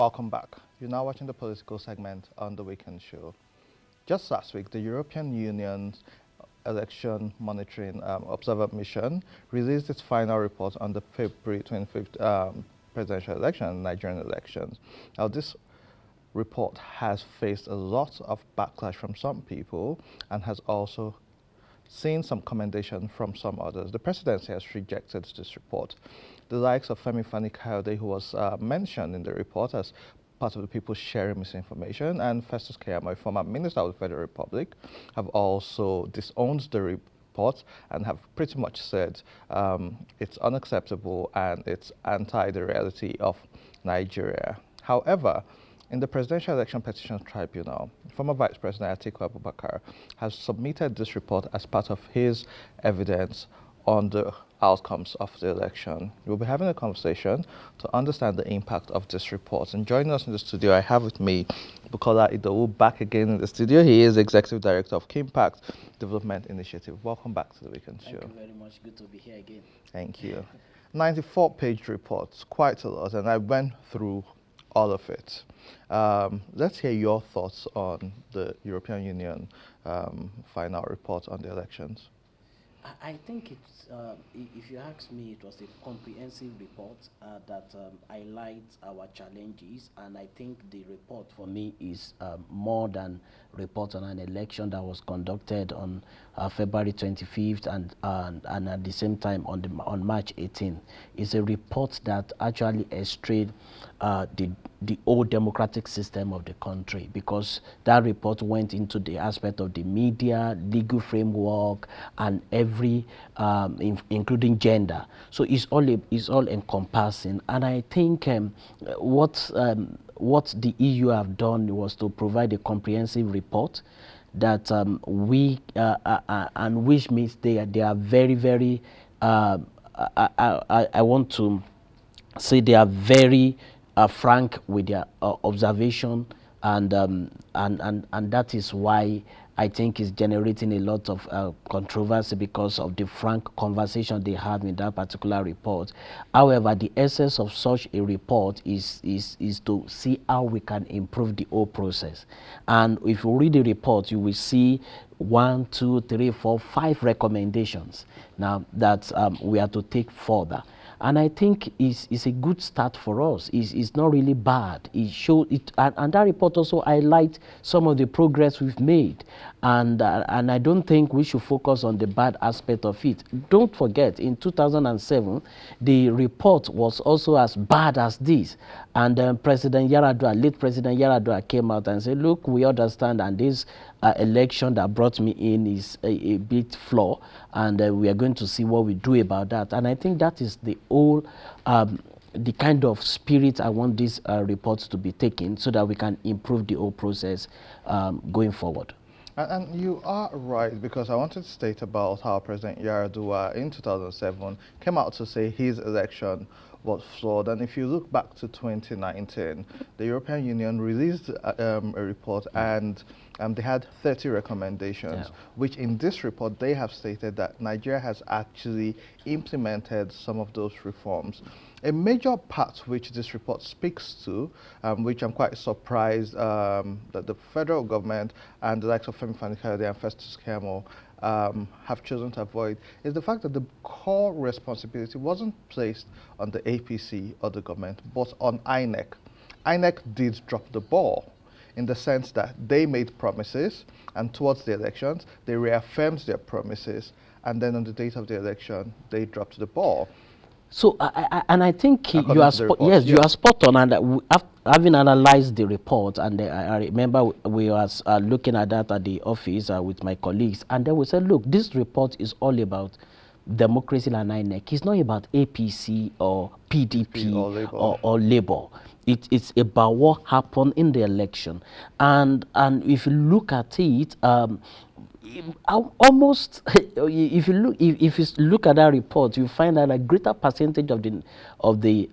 Welcome back. You're now watching the political segment on the Weekend Show. Just last week, the European Union's election monitoring observer mission released its final report on the February 25th presidential election and Nigerian elections. Now, this report has faced a lot of backlash from some people and has also seen some commendation from some others. The presidency has rejected this report. The likes of Femi Fani-Kayode, who was mentioned in the report as part of the people sharing misinformation, and Festus Keyamo, a former minister of the Federal Republic, have also disowned the report and have pretty much said it's unacceptable and it's anti the reality of Nigeria. However, in the Presidential Election Petitions Tribunal, former Vice President Atiku Abubakar has submitted this report as part of his evidence on the outcomes of the election. We'll be having a conversation to understand the impact of this report. And joining us in the studio, I have with me Bukola Idowu, back again in the studio. He is Executive Director of Kimpact Development Initiative. Welcome back to the Weekend Show. Thank you very much. Good to be here again. Thank you. 94-page reports, quite a lot, and I went through all of it. Let's hear your thoughts on the European Union final report on the elections. I think it's, if you ask me, it was a comprehensive report that highlights our challenges, and I think the report for me is more than report on an election that was conducted on February 25th and at the same time on March 18th. It's a report that actually illustrates the old democratic system of the country, because that report went into the aspect of the media, legal framework, and every, including gender. So it's all encompassing. And I think what the EU have done was to provide a comprehensive report that and which means they are very, very, I want to say they are very frank with their observation, and that is why I think it's generating a lot of controversy, because of the frank conversation they have in that particular report. However, the essence of such a report is to see how we can improve the whole process. And if you read the report, you will see 1, 2, 3, 4, 5 recommendations now that we are to take further. And I think it's a good start for us. It's not really bad. It shows it, and that report also highlights some of the progress we've made. And I don't think we should focus on the bad aspect of it. Don't forget, in 2007, the report was also as bad as this. And President Yaradua, late President Yaradua, came out and said, look, we understand, and this election that brought me in is a bit flaw, and we are going to see what we do about that. And I think that is the whole, the kind of spirit I want these reports to be taken, so that we can improve the whole process going forward. And you are right, because I wanted to state about how President Yaradua in 2007 came out to say his election was flawed. And if you look back to 2019, the European Union released a report, and they had 30 recommendations, which in this report they have stated that Nigeria has actually implemented some of those reforms. A major part which this report speaks to, which I'm quite surprised that the federal government and the likes of Femi Fani-Kayode and Festus Keyamo have chosen to avoid, is the fact that the core responsibility wasn't placed on the APC or the government, but on INEC. INEC did drop the ball, in the sense that they made promises, and towards the elections, they reaffirmed their promises, and then on the date of the election, they dropped the ball. So, I think you are you are spot on. And having analyzed the report, and I remember we was looking at that at the office with my colleagues, and then we said, look, this report is all about democracy and INEC. It's not about APC or PDP or Labour. It's about what happened in the election. And if you look at it, almost if you look at that report, you find that a greater percentage of the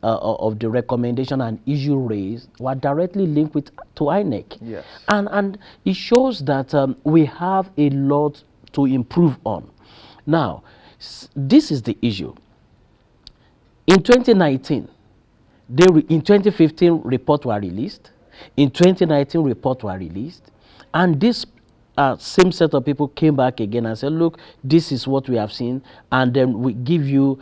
recommendation and issue raised were directly linked to INEC. Yes. And it shows that we have a lot to improve on. Now, this is the issue. In 2019, In 2015, reports were released. In 2019, reports were released. And this same set of people came back again and said, look, this is what we have seen. And then we give you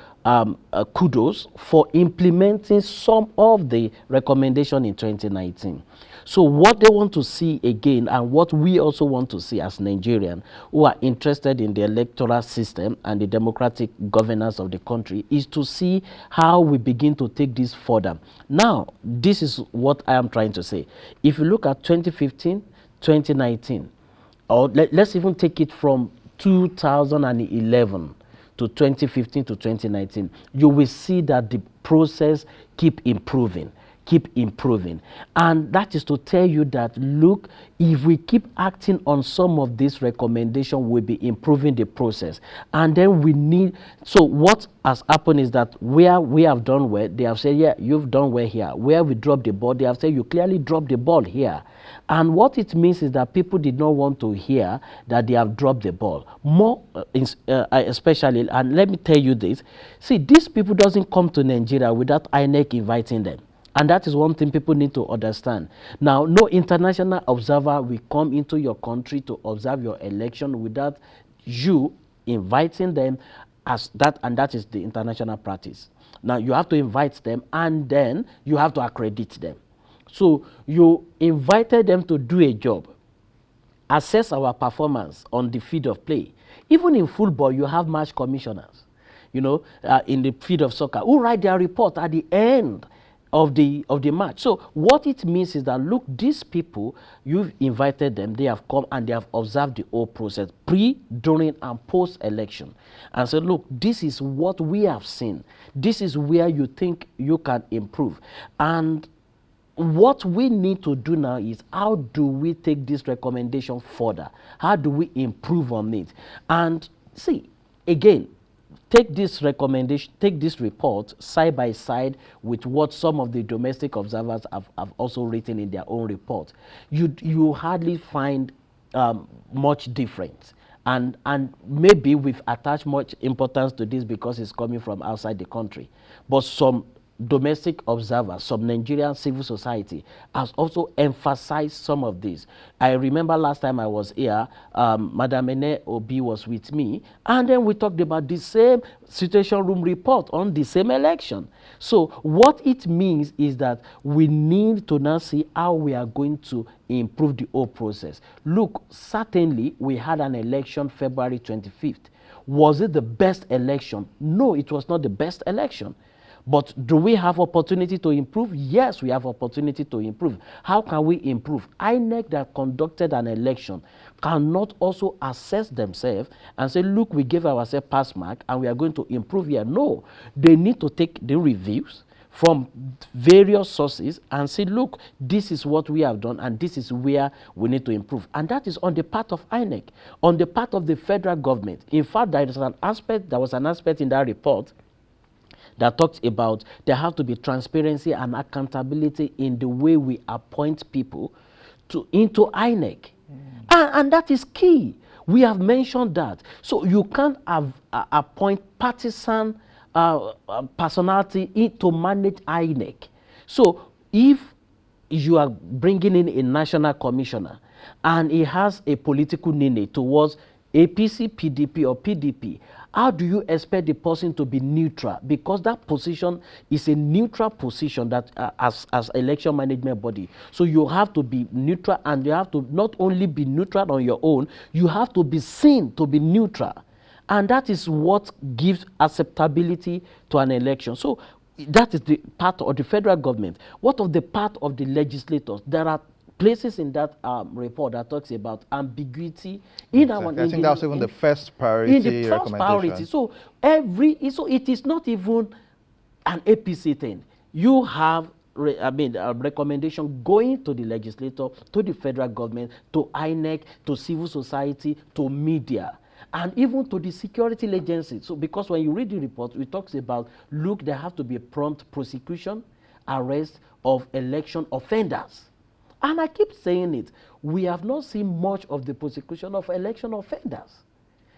kudos for implementing some of the recommendation in 2019. So what they want to see again, and what we also want to see as Nigerians who are interested in the electoral system and the democratic governance of the country, is to see how we begin to take this further. Now, this is what I am trying to say. If you look at 2015, 2019, or let's even take it from 2011 to 2015 to 2019, you will see that the process keep improving. And that is to tell you that, look, if we keep acting on some of these recommendations, we'll be improving the process. And then we need, so what has happened is that where we have done well, they have said, yeah, you've done well here. Where we dropped the ball, they have said, you clearly dropped the ball here. And what it means is that people did not want to hear that they have dropped the ball. More, especially, and let me tell you this, see, these people doesn't come to Nigeria without INEC inviting them. And that is one thing people need to understand. Now, no international observer will come into your country to observe your election without you inviting them as that, and that is the international practice. Now, you have to invite them, and then you have to accredit them. So you invited them to do a job, assess our performance on the field of play. Even in football, you have match commissioners, you know, in the field of soccer, who write their report at the end of the match. So what it means is that, look, these people, you've invited them, they have come and they have observed the whole process, pre, during, and post-election, and said, look, this is what we have seen. This is where you think you can improve. And what we need to do now is, how do we take this recommendation further? How do we improve on it? And see, again, take this recommendation, take this report side by side with what some of the domestic observers have also written in their own report. You hardly find much difference. And maybe we've attached much importance to this because it's coming from outside the country. But some domestic observers, some Nigerian civil society has also emphasized some of this. I remember last time I was here, Madam Ene Obi was with me, and then we talked about the same situation room report on the same election. So what it means is that we need to now see how we are going to improve the whole process. Look, certainly we had an election February 25th. Was it the best election? No, it was not the best election. But do we have opportunity to improve? Yes, we have opportunity to improve. How can we improve? INEC that conducted an election cannot also assess themselves and say, look, we gave ourselves pass mark and we are going to improve here. No, they need to take the reviews from various sources and say, look, this is what we have done and this is where we need to improve. And that is on the part of INEC, on the part of the federal government. In fact, there was an aspect in that report that talks about there have to be transparency and accountability in the way we appoint people into INEC. And that is key. We have mentioned that. So you can't appoint partisan personality to manage INEC. So if you are bringing in a national commissioner and he has a political leaning towards APC, PDP, or PDP, how do you expect the person to be neutral? Because that position is a neutral position that as election management body. So you have to be neutral, and you have to not only be neutral on your own, you have to be seen to be neutral. And that is what gives acceptability to an election. So that is the part of the federal government. What of the part of the legislators? There are places in that report that talks about ambiguity in our. I think that's even the first priority. In the first priority. So it is not even an APC thing. You have a recommendation going to the legislator, to the federal government, to INEC, to civil society, to media, and even to the security agency. So because when you read the report, it talks about, look, there have to be a prompt prosecution, arrest of election offenders. And I keep saying it, we have not seen much of the prosecution of election offenders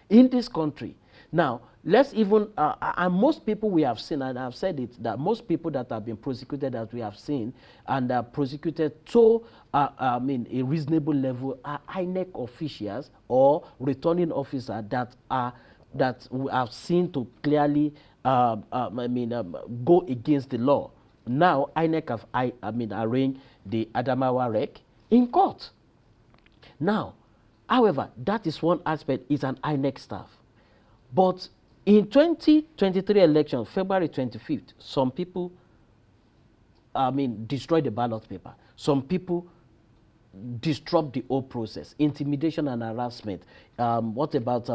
in this country. Now, let's even, and most people we have seen, and I've said it, that most people that have been prosecuted that we have seen and are prosecuted to, I mean, a reasonable level are INEC officials or returning officers that we have seen to clearly, go against the law. Now, INEC have, arraigned the Adamawa rec in court. Now, however, that is one aspect, is an INEC staff. But in 2023 election, February 25th, some people, destroyed the ballot paper. Some people disrupt the whole process, intimidation and harassment. What about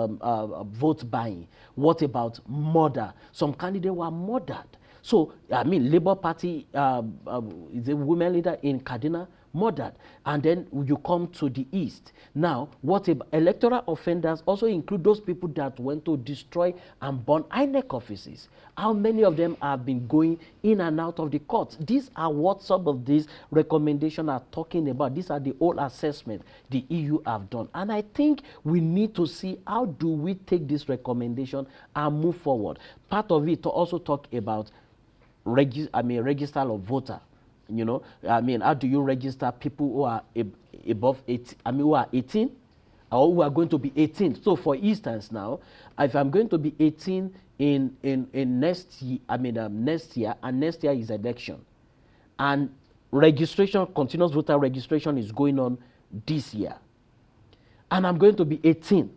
vote buying? What about murder? Some candidates were murdered. So, Labour Party, the women leader in Kaduna, murdered. And then you come to the east. Now, what about electoral offenders also include those people that went to destroy and burn INEC offices. How many of them have been going in and out of the courts? These are what some of these recommendations are talking about. These are the whole assessment the EU have done. And I think we need to see how do we take this recommendation and move forward. Part of it to also talk about register of voter. You know, how do you register people who are above 18, who are 18 or who are going to be 18? So for instance now, if I'm going to be 18 in next year, next year, and next year is election, and registration, continuous voter registration is going on this year, and I'm going to be 18.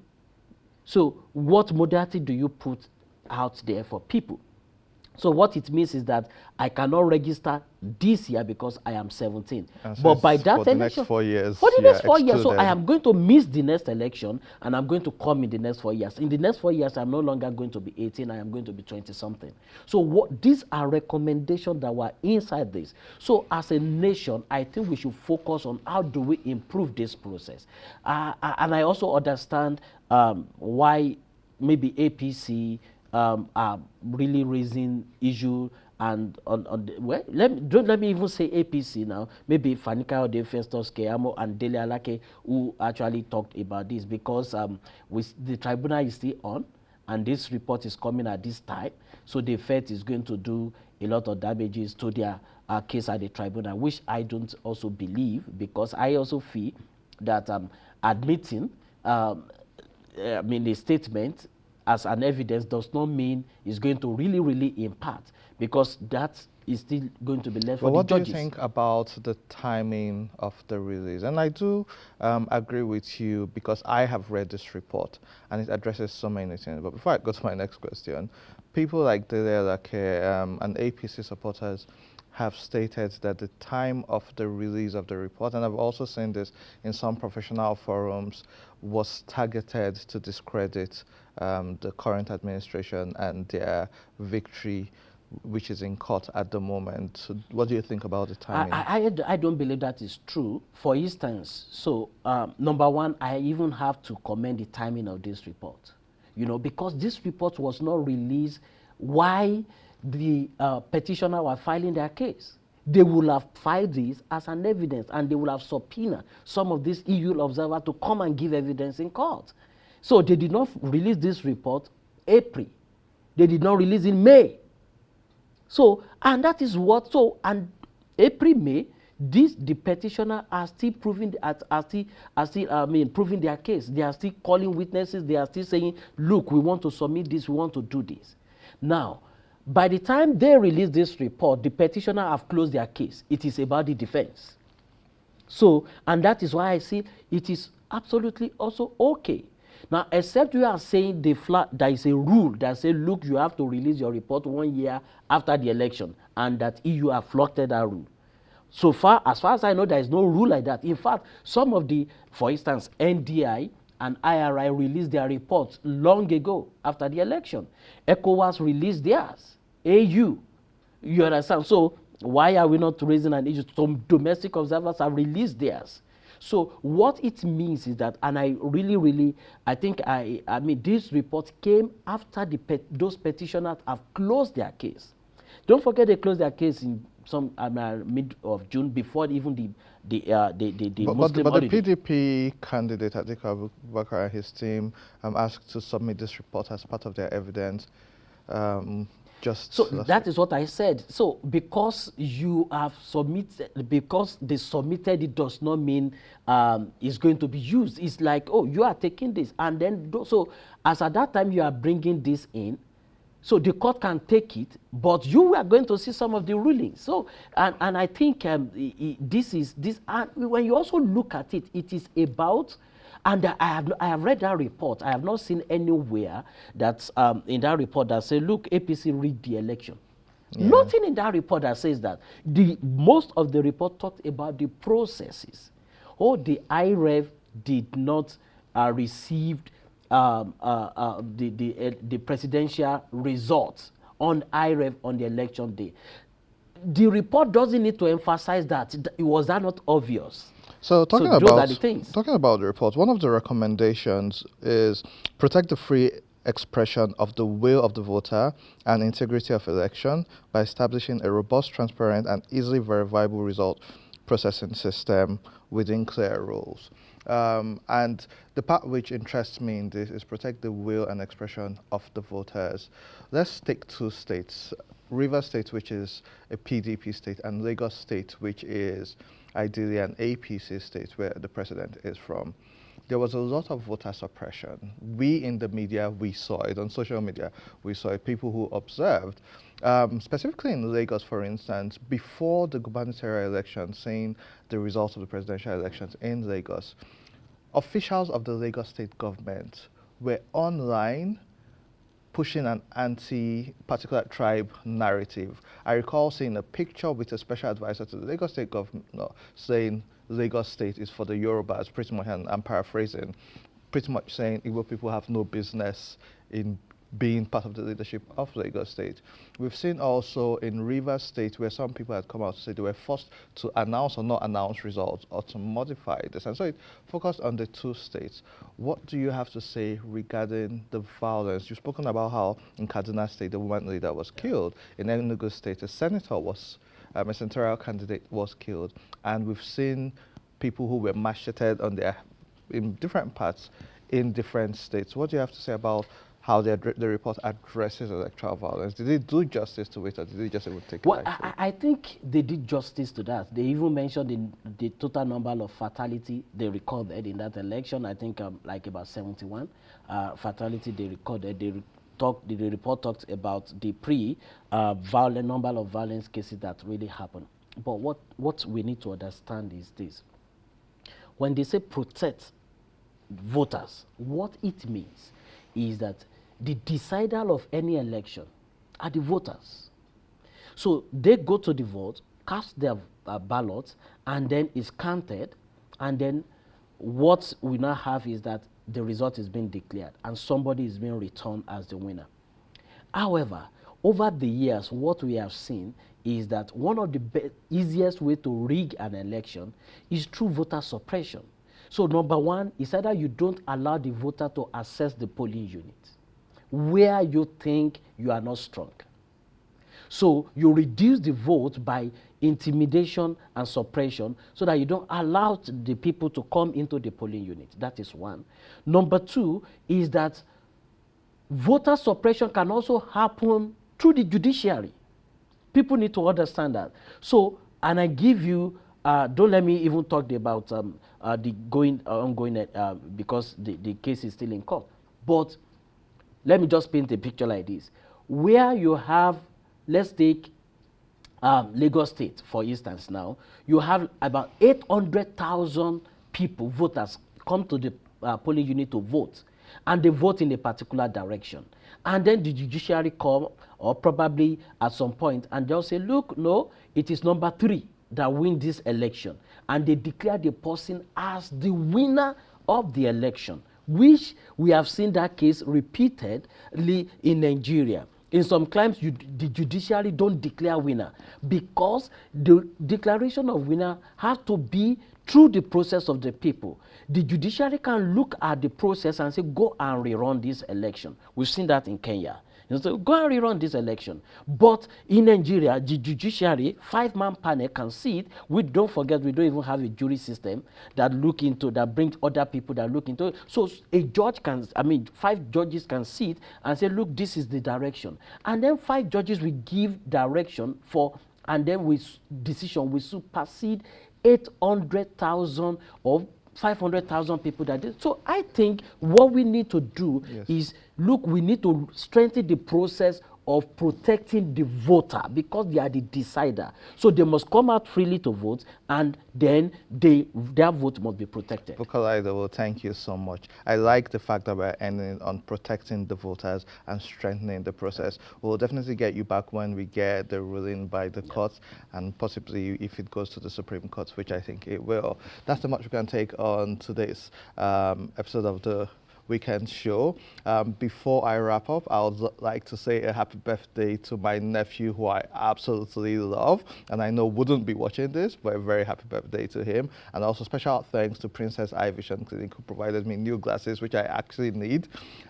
So what modality do you put out there for people? So what it means is that I cannot register this year because I am 17. And but by that for the election, next 4 years, for the next 4 years, so excluded. I am going to miss the next election, and I'm going to come in the next 4 years. In the next 4 years, I'm no longer going to be 18. I am going to be 20-something. So these are recommendations that were inside this. So as a nation, I think we should focus on how do we improve this process. And I also understand why maybe APC are really raising issue, and well, let me even say APC now, maybe Fanika Ode, Festus Keyamo, and Dele Alake, who actually talked about this, because the tribunal is still on, and this report is coming at this time, so the Fed is going to do a lot of damages to their case at the tribunal, which I don't also believe, because I also feel that admitting the statement as an evidence does not mean it's going to really impact, because that is still going to be left for the judges. What do you think about the timing of the release? And I do agree with you, because I have read this report and it addresses so many things. But before I go to my next question, people like Dele Alake and APC supporters have stated that the time of the release of the report, and I've also seen this in some professional forums, was targeted to discredit the current administration and their victory, which is in court at the moment. So what do you think about the timing? I don't believe that is true. For instance, so number one, I even have to commend the timing of this report, because this report was not released while the petitioner were filing their case. They would have filed this as an evidence, and they would have subpoenaed some of these EU observers to come and give evidence in court. So they did not release this report April. They did not release in May. So, and that is what, so, and April, May, the petitioner are still proving, proving their case. They are still calling witnesses. They are still saying, look, we want to submit this, we want to do this. Now, by the time they release this report, the petitioner have closed their case. It is about the defense. So, and that is why I see it is absolutely also okay. Now, except you are saying there is a rule that says, look, you have to release your report 1 year after the election, and that EU have flouted that rule. So far as I know, there is no rule like that. In fact, some of the, for instance, NDI and IRI released their reports long ago after the election. ECOWAS released theirs. AU, you understand? So why are we not raising an issue? Some domestic observers have released theirs. So what it means is that, and I really, I think this report came after those petitioners have closed their case. Don't forget they closed their case in mid of June, before even the Muslim but the holiday. PDP candidate Atiku Abubakar and his team asked to submit this report as part of their evidence. Just So last that week. is what I said. So because you have submitted, because they submitted, it does not mean it's going to be used. It's like, oh, you are taking this, and then so as at that time you are bringing this in, so the court can take it, but you are going to see some of the rulings. So and I think this is this, and when you also look at it, it is about. And I have read that report. I have not seen anywhere that in that report that say, look, APC rigged the election. Yeah. Nothing in that report that says that. Most of the report talked about the processes. Oh, the IREV did not receive the presidential results on IREV on the election day. The report doesn't need to emphasize that. Was that not obvious? So talking those about are the things. talking about the report, one of the recommendations is protect the free expression of the will of the voter and integrity of election by establishing a robust, transparent, and easily verifiable result processing system within clear rules. And the part which interests me in this is protect the will and expression of the voters. Let's take two states, Rivers State, which is a PDP state, and Lagos State, which is ideally an APC state where the president is from. There was a lot of voter suppression. We in the media, we saw it. On social media, we saw it. People who observed, specifically in Lagos, for instance, before the gubernatorial election, seeing the results of the presidential elections in Lagos, officials of the Lagos state government were online pushing an anti-particular tribe narrative. I recall seeing a picture with a special advisor to the Lagos state government saying Lagos state is for the Yorubas, pretty much, and I'm paraphrasing, pretty much saying Igbo people have no business in being part of the leadership of Lagos State. We've seen also in Rivers State where some people had come out to say they were forced to announce or not announce results or to modify this. And so it focused on the two states. What do you have to say regarding the violence? You've spoken about how in Kaduna State the woman leader was killed. In Enugu State a senator was, a senatorial candidate was killed. And we've seen people who were macheted on in different parts in different states. What do you have to say about how the report addresses electoral violence? Did it do justice to it, or did it just even take it action? I think they did justice to that. They even mentioned the total number of fatality they recorded in that election. I think like about 71 fatality they recorded. The report talked about the violent number of violence cases that really happened. But what we need to understand is this: when they say protect voters, what it means is that the decider of any election are the voters. So they go to the vote, cast their ballots, and then it's counted, and then what we now have is that the result is being declared and somebody is being returned as the winner. However, over the years, what we have seen is that one of the easiest way to rig an election is through voter suppression. So number one is either you don't allow the voter to access the polling unit where you think you are not strong. So you reduce the vote by intimidation and suppression so that you don't allow the people to come into the polling unit. That is one. Number two is that voter suppression can also happen through the judiciary. People need to understand that. So, and I give you, don't let me even talk about the ongoing, because the case is still in court. But let me just paint a picture like this. Where you have, let's take Lagos State, for instance now, you have about 800,000 people, voters, come to the polling unit to vote, and they vote in a particular direction. And then the judiciary come, or probably at some point, and they'll say, look, no, it is number 3 that win this election. And they declare the person as the winner of the election, which we have seen that case repeatedly in Nigeria. In some claims, the judiciary don't declare winner because the declaration of winner has to be through the process of the people. The judiciary can look at the process and say, go and rerun this election. We've seen that in Kenya. So go and rerun this election. But in Nigeria, the judiciary, 5-man panel can sit. We don't forget, we don't even have a jury system that look into, that brings other people that look into it. So a judge can, 5 judges can sit and say, look, this is the direction. And then 5 judges will give direction for, and then decision will supersede 800,000 or 500,000 people that did. So I think what we need to do is, look, we need to strengthen the process of protecting the voter, because they are the decider. So they must come out freely to vote, and then their vote must be protected. Well, thank you so much. I like the fact that we're ending on protecting the voters and strengthening the process. We'll definitely get you back when we get the ruling by the courts, and possibly if it goes to the Supreme Court, which I think it will. That's the much we can take on today's episode of the Weekend Show. Before I wrap up, I would like to say a happy birthday to my nephew, who I absolutely love, and I know wouldn't be watching this, but a very happy birthday to him. And also special thanks to Princess Eye Vision Clinic, who provided me new glasses, which I actually need.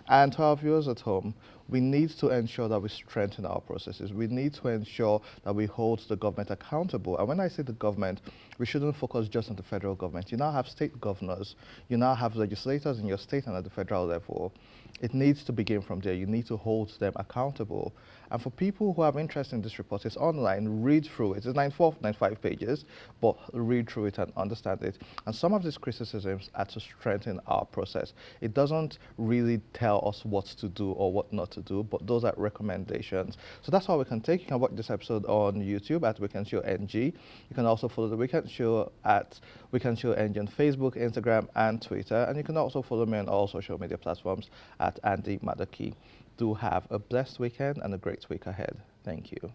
And to our viewers at home, we need to ensure that we strengthen our processes. We need to ensure that we hold the government accountable. And when I say the government, we shouldn't focus just on the federal government. You now have state governors. You now have legislators in your state and at the federal level. It needs to begin from there. You need to hold them accountable. And for people who have interest in this report, it's online. Read through it. It's 95 pages, but read through it and understand it. And some of these criticisms are to strengthen our process. It doesn't really tell us what to do or what not to do, but those are recommendations. So that's all we can take. You can watch this episode on YouTube at Weekend Show NG. You can also follow the Weekend Show at Weekend Show NG on Facebook, Instagram, and Twitter. And you can also follow me on all social media platforms at Andy Madaki. Do have a blessed weekend and a great week ahead. Thank you.